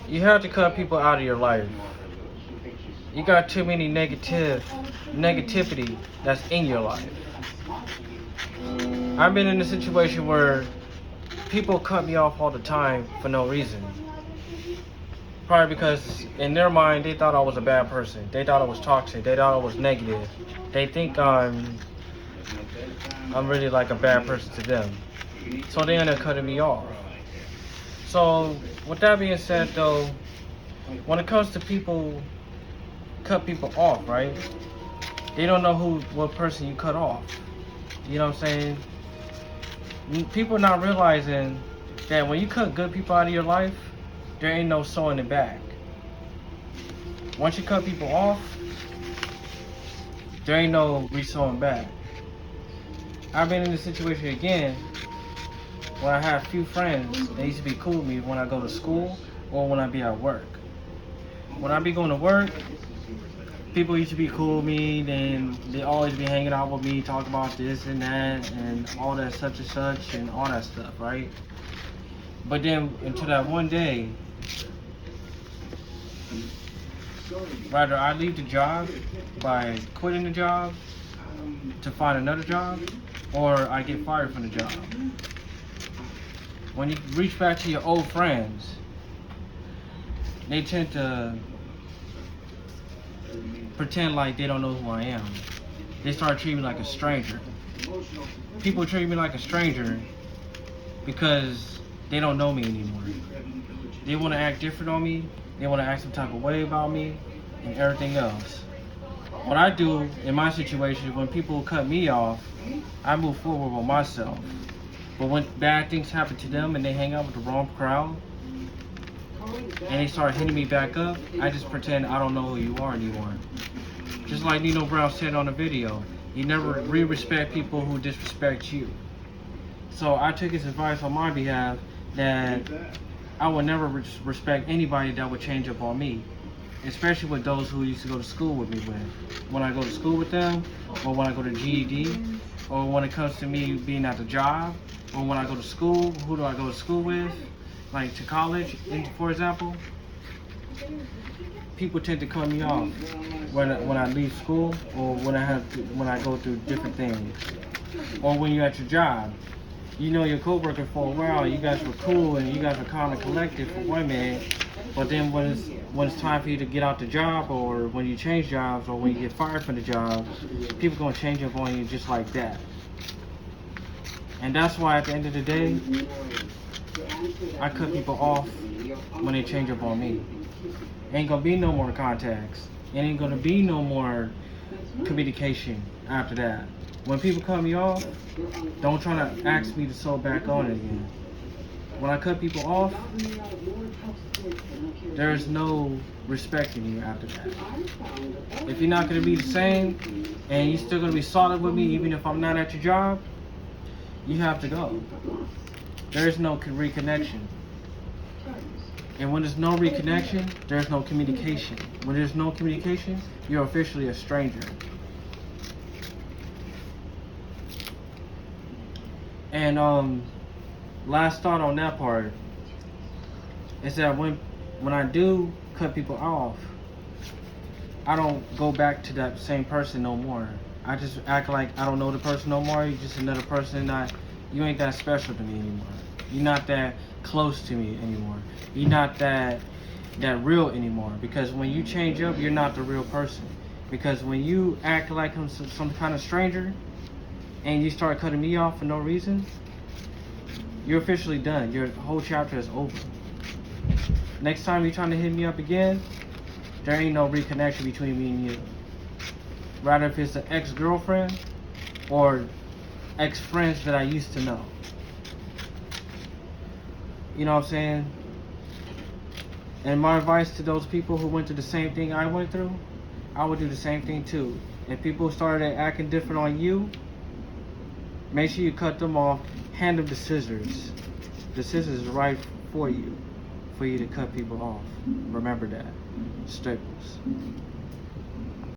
You have to cut people out of your life. You got too many negativity that's in your life. I've been in a situation where people cut me off all the time for no reason. Probably because in their mind they thought I was a bad person. They thought I was toxic. They thought I was negative. They think I'm really like a bad person to them. So they end up cutting me off. So with that being said though, when it comes to people cut people off, right? They don't know what person you cut off. You know what I'm saying? People are not realizing that when you cut good people out of your life, there ain't no sewing it back. Once you cut people off, there ain't no re-sewing back. I've been in this situation again where I have few friends that used to be cool with me when I go to school or when I be at work. When I be going to work, people used to be cool with me, then they always be hanging out with me, talk about this and that and all that such and such and all that stuff, right? But then until that one day, rather I leave the job by quitting the job to find another job, or I get fired from the job. When you reach back to your old friends, they tend to pretend like they don't know who I am. They start treating me like a stranger. People treat me like a stranger because they don't know me anymore. They want to act different on me. They want to act some type of way about me and everything else. What I do in my situation, when people cut me off, I move forward with myself. But when bad things happen to them and they hang out with the wrong crowd and they start hitting me back up, I just pretend I don't know who you are anymore. Just like Nino Brown said on the video, you never respect people who disrespect you. So I took his advice on my behalf that I would never respect anybody that would change up on me, especially with those who used to go to school with me with. When I go to school with them, or when I go to GED, or when it comes to me being at the job, or when I go to school, who do I go to school with? Like to college, for example. People tend to cut me off when I leave school, or when I go through different things, or when you're at your job. You know your coworker for a while, you guys were cool and you guys were calm and collected for 1 minute, but then when it's time for you to get out the job, or when you change jobs, or when you get fired from the job, people gonna change up on you just like that. And that's why at the end of the day, I cut people off when they change up on me. Ain't gonna be no more contacts. It ain't gonna be no more communication after that. When people cut me off, don't try to ask me to sew back on it again. When I cut people off, there's no respecting you after that. If you're not gonna be the same, and you're still gonna be solid with me even if I'm not at your job, you have to go. There's no reconnection. And when there's no reconnection, there's no communication. When there's no communication, you're officially a stranger. And last thought on that part is that when I do cut people off, I don't go back to that same person no more. I just act like I don't know the person no more. You're just another person. You ain't that special to me anymore. You're not that close to me anymore. You're not that real anymore. Because when you change up, you're not the real person. Because when you act like some kind of stranger and you start cutting me off for no reason, you're officially done. Your whole chapter is over. Next time you're trying to hit me up again, there ain't no reconnection between me and you. Rather if it's an ex-girlfriend or ex-friends that I used to know. You know what I'm saying? And my advice to those people who went through the same thing I went through, I would do the same thing too. If people started acting different on you, make sure you cut them off. Hand them the scissors. The scissors is right for you to cut people off. Remember that. Staples.